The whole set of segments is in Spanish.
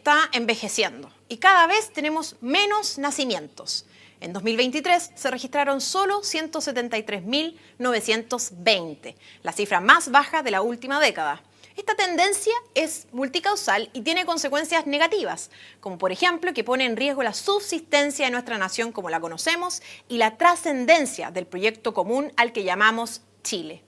está envejeciendo y cada vez tenemos menos nacimientos. En 2023 se registraron solo 173.920, la cifra más baja de la última década. Esta tendencia es multicausal y tiene consecuencias negativas, como por ejemplo que pone en riesgo la subsistencia de nuestra nación como la conocemos y la trascendencia del proyecto común al que llamamos Chile.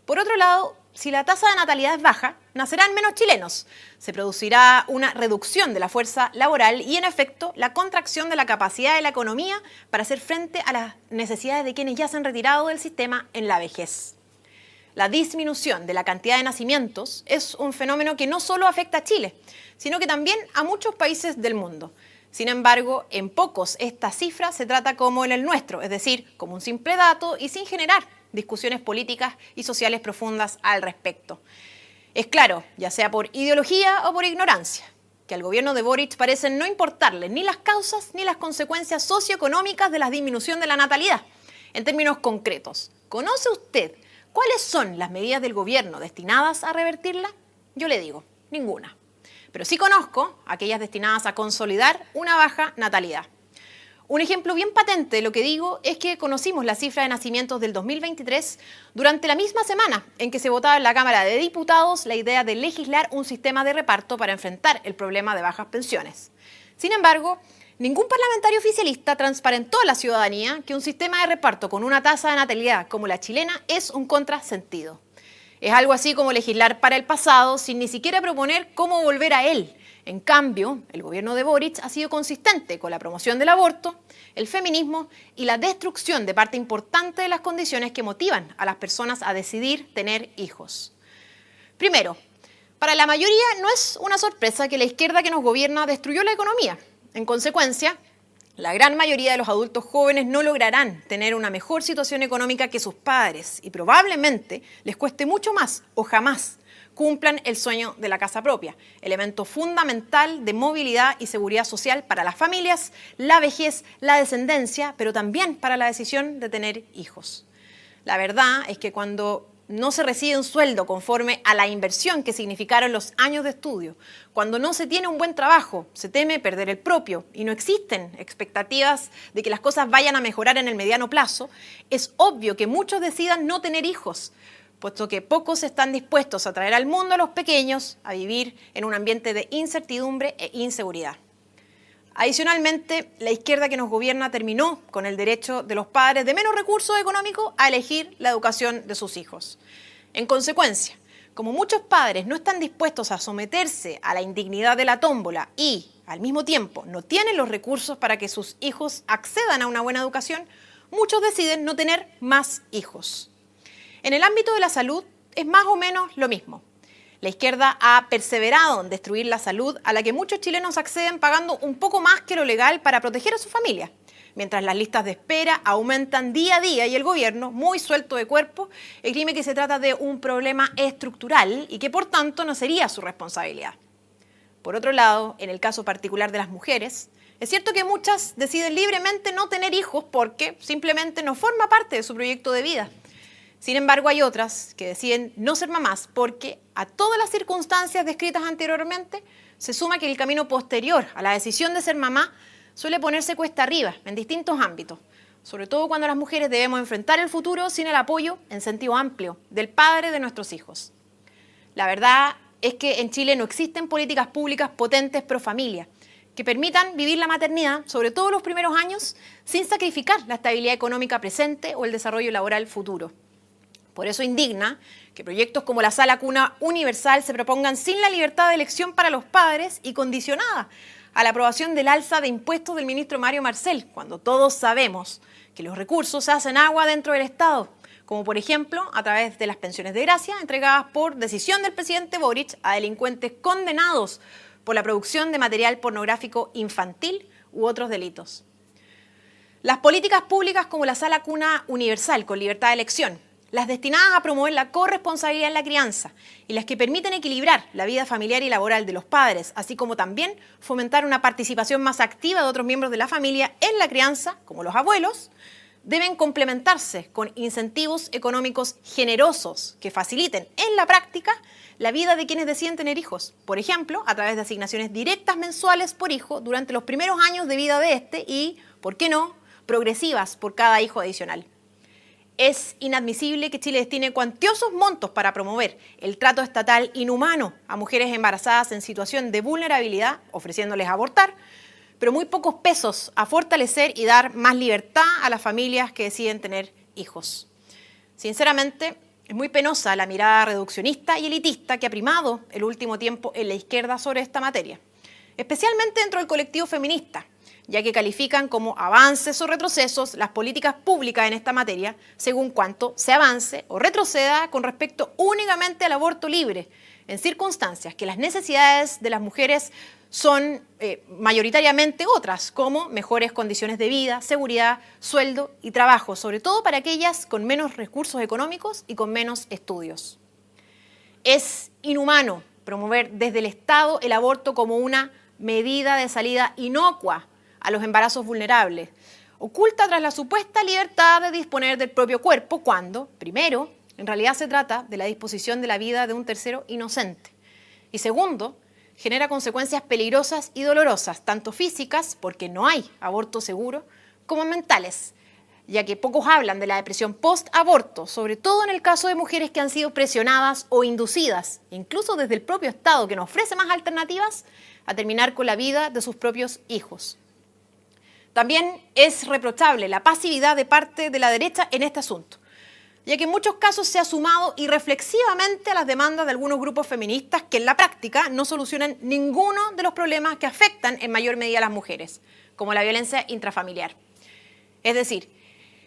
Por otro lado, si la tasa de natalidad es baja, nacerán menos chilenos. Se producirá una reducción de la fuerza laboral y, en efecto, la contracción de la capacidad de la economía para hacer frente a las necesidades de quienes ya se han retirado del sistema en la vejez. La disminución de la cantidad de nacimientos es un fenómeno que no solo afecta a Chile, sino que también a muchos países del mundo. Sin embargo, en pocos esta cifra se trata como en el nuestro, es decir, como un simple dato y sin generar discusiones políticas y sociales profundas al respecto. Es claro, ya sea por ideología o por ignorancia, que al gobierno de Boric parecen no importarle ni las causas ni las consecuencias socioeconómicas de la disminución de la natalidad. En términos concretos, ¿conoce usted cuáles son las medidas del gobierno destinadas a revertirla? Yo le digo, ninguna. Pero sí conozco aquellas destinadas a consolidar una baja natalidad. Un ejemplo bien patente de lo que digo es que conocimos la cifra de nacimientos del 2023 durante la misma semana en que se votaba en la Cámara de Diputados la idea de legislar un sistema de reparto para enfrentar el problema de bajas pensiones. Sin embargo, ningún parlamentario oficialista transparentó a la ciudadanía que un sistema de reparto con una tasa de natalidad como la chilena es un contrasentido. Es algo así como legislar para el pasado sin ni siquiera proponer cómo volver a él. En cambio, el gobierno de Boric ha sido consistente con la promoción del aborto, el feminismo y la destrucción de parte importante de las condiciones que motivan a las personas a decidir tener hijos. Primero, para la mayoría no es una sorpresa que la izquierda que nos gobierna destruyó la economía. En consecuencia, la gran mayoría de los adultos jóvenes no lograrán tener una mejor situación económica que sus padres y probablemente les cueste mucho más o jamás cumplan el sueño de la casa propia, elemento fundamental de movilidad y seguridad social para las familias, la vejez, la descendencia, pero también para la decisión de tener hijos. La verdad es que cuando no se recibe un sueldo conforme a la inversión que significaron los años de estudio, cuando no se tiene un buen trabajo, se teme perder el propio y no existen expectativas de que las cosas vayan a mejorar en el mediano plazo, es obvio que muchos decidan no tener hijos, puesto que pocos están dispuestos a traer al mundo a los pequeños a vivir en un ambiente de incertidumbre e inseguridad. Adicionalmente, la izquierda que nos gobierna terminó con el derecho de los padres de menos recursos económicos a elegir la educación de sus hijos. En consecuencia, como muchos padres no están dispuestos a someterse a la indignidad de la tómbola y, al mismo tiempo, no tienen los recursos para que sus hijos accedan a una buena educación, muchos deciden no tener más hijos. En el ámbito de la salud es más o menos lo mismo. La izquierda ha perseverado en destruir la salud a la que muchos chilenos acceden pagando un poco más que lo legal para proteger a su familia, mientras las listas de espera aumentan día a día y el gobierno, muy suelto de cuerpo, esgrime que se trata de un problema estructural y que por tanto no sería su responsabilidad. Por otro lado, en el caso particular de las mujeres, es cierto que muchas deciden libremente no tener hijos porque simplemente no forma parte de su proyecto de vida. Sin embargo, hay otras que deciden no ser mamás porque a todas las circunstancias descritas anteriormente se suma que el camino posterior a la decisión de ser mamá suele ponerse cuesta arriba en distintos ámbitos, sobre todo cuando las mujeres debemos enfrentar el futuro sin el apoyo en sentido amplio del padre de nuestros hijos. La verdad es que en Chile no existen políticas públicas potentes pro familia que permitan vivir la maternidad, sobre todo los primeros años, sin sacrificar la estabilidad económica presente o el desarrollo laboral futuro. Por eso indigna que proyectos como la Sala Cuna Universal se propongan sin la libertad de elección para los padres y condicionada a la aprobación del alza de impuestos del ministro Mario Marcel, cuando todos sabemos que los recursos hacen agua dentro del Estado, como por ejemplo a través de las pensiones de gracia entregadas por decisión del presidente Boric a delincuentes condenados por la producción de material pornográfico infantil u otros delitos. Las políticas públicas como la Sala Cuna Universal con libertad de elección, las destinadas a promover la corresponsabilidad en la crianza y las que permiten equilibrar la vida familiar y laboral de los padres, así como también fomentar una participación más activa de otros miembros de la familia en la crianza, como los abuelos, deben complementarse con incentivos económicos generosos que faciliten en la práctica la vida de quienes deciden tener hijos. Por ejemplo, a través de asignaciones directas mensuales por hijo durante los primeros años de vida de este y, ¿por qué no?, progresivas por cada hijo adicional. Es inadmisible que Chile destine cuantiosos montos para promover el trato estatal inhumano a mujeres embarazadas en situación de vulnerabilidad, ofreciéndoles abortar, pero muy pocos pesos a fortalecer y dar más libertad a las familias que deciden tener hijos. Sinceramente, es muy penosa la mirada reduccionista y elitista que ha primado el último tiempo en la izquierda sobre esta materia, especialmente dentro del colectivo feminista, ya que califican como avances o retrocesos las políticas públicas en esta materia, según cuánto se avance o retroceda con respecto únicamente al aborto libre, en circunstancias que las necesidades de las mujeres son mayoritariamente otras, como mejores condiciones de vida, seguridad, sueldo y trabajo, sobre todo para aquellas con menos recursos económicos y con menos estudios. Es inhumano promover desde el Estado el aborto como una medida de salida inocua a los embarazos vulnerables, oculta tras la supuesta libertad de disponer del propio cuerpo cuando, primero, en realidad se trata de la disposición de la vida de un tercero inocente. Y segundo, genera consecuencias peligrosas y dolorosas, tanto físicas, porque no hay aborto seguro, como mentales, ya que pocos hablan de la depresión post-aborto, sobre todo en el caso de mujeres que han sido presionadas o inducidas, incluso desde el propio Estado que no ofrece más alternativas, a terminar con la vida de sus propios hijos. También es reprochable la pasividad de parte de la derecha en este asunto, ya que en muchos casos se ha sumado irreflexivamente a las demandas de algunos grupos feministas que en la práctica no solucionan ninguno de los problemas que afectan en mayor medida a las mujeres, como la violencia intrafamiliar. Es decir,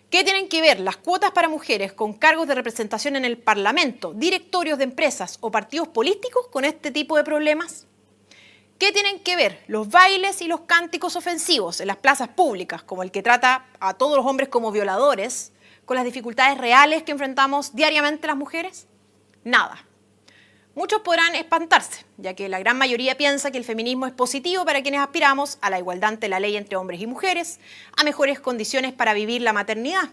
¿qué tienen que ver las cuotas para mujeres con cargos de representación en el Parlamento, directorios de empresas o partidos políticos con este tipo de problemas? ¿Qué tienen que ver los bailes y los cánticos ofensivos en las plazas públicas, como el que trata a todos los hombres como violadores, con las dificultades reales que enfrentamos diariamente las mujeres? Nada. Muchos podrán espantarse, ya que la gran mayoría piensa que el feminismo es positivo para quienes aspiramos a la igualdad ante la ley entre hombres y mujeres, a mejores condiciones para vivir la maternidad,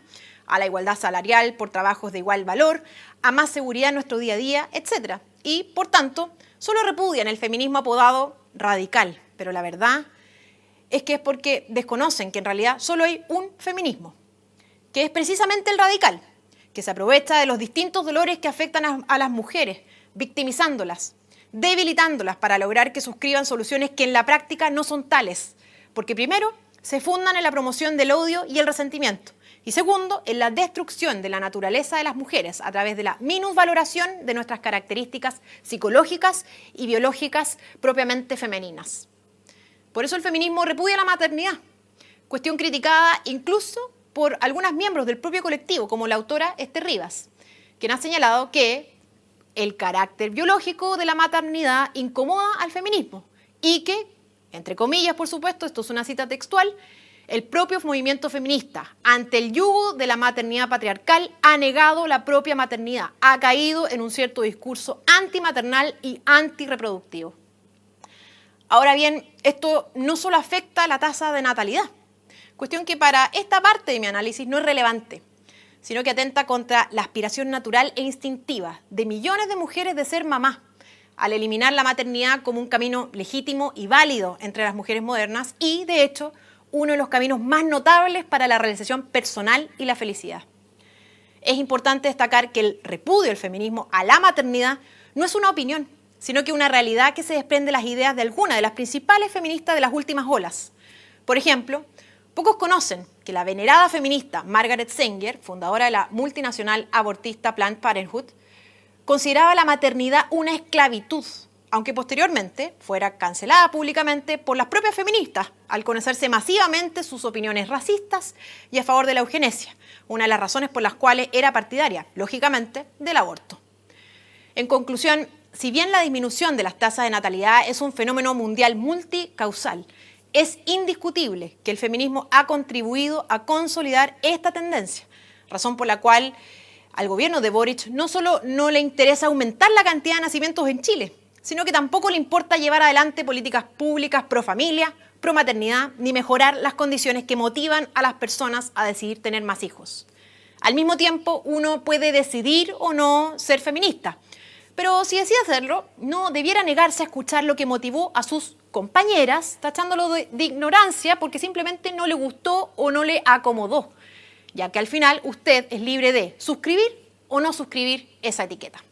a la igualdad salarial por trabajos de igual valor, a más seguridad en nuestro día a día, etc. Y, por tanto, solo repudian el feminismo apodado radical, pero la verdad es que es porque desconocen que en realidad solo hay un feminismo, que es precisamente el radical, que se aprovecha de los distintos dolores que afectan a las mujeres, victimizándolas, debilitándolas para lograr que suscriban soluciones que en la práctica no son tales, porque primero se fundan en la promoción del odio y el resentimiento, y segundo, en la destrucción de la naturaleza de las mujeres a través de la minusvaloración de nuestras características psicológicas y biológicas propiamente femeninas. Por eso el feminismo repudia la maternidad, cuestión criticada incluso por algunos miembros del propio colectivo, como la autora Esther Rivas, quien ha señalado que el carácter biológico de la maternidad incomoda al feminismo y que, entre comillas, por supuesto, esto es una cita textual, el propio movimiento feminista, ante el yugo de la maternidad patriarcal, ha negado la propia maternidad, ha caído en un cierto discurso antimaternal y antirreproductivo. Ahora bien, esto no solo afecta a la tasa de natalidad, cuestión que para esta parte de mi análisis no es relevante, sino que atenta contra la aspiración natural e instintiva de millones de mujeres de ser mamá, al eliminar la maternidad como un camino legítimo y válido entre las mujeres modernas y, de hecho, uno de los caminos más notables para la realización personal y la felicidad. Es importante destacar que el repudio del feminismo a la maternidad no es una opinión, sino que una realidad que se desprende de las ideas de algunas de las principales feministas de las últimas olas. Por ejemplo, pocos conocen que la venerada feminista Margaret Sanger, fundadora de la multinacional abortista Planned Parenthood, consideraba la maternidad una esclavitud, aunque posteriormente fuera cancelada públicamente por las propias feministas al conocerse masivamente sus opiniones racistas y a favor de la eugenesia, una de las razones por las cuales era partidaria, lógicamente, del aborto. En conclusión, si bien la disminución de las tasas de natalidad es un fenómeno mundial multicausal, es indiscutible que el feminismo ha contribuido a consolidar esta tendencia, razón por la cual al gobierno de Boric no solo no le interesa aumentar la cantidad de nacimientos en Chile, sino que tampoco le importa llevar adelante políticas públicas pro familia, promaternidad ni mejorar las condiciones que motivan a las personas a decidir tener más hijos. Al mismo tiempo, uno puede decidir o no ser feminista, pero si decide hacerlo, no debiera negarse a escuchar lo que motivó a sus compañeras, tachándolo de ignorancia porque simplemente no le gustó o no le acomodó, ya que al final usted es libre de suscribir o no suscribir esa etiqueta.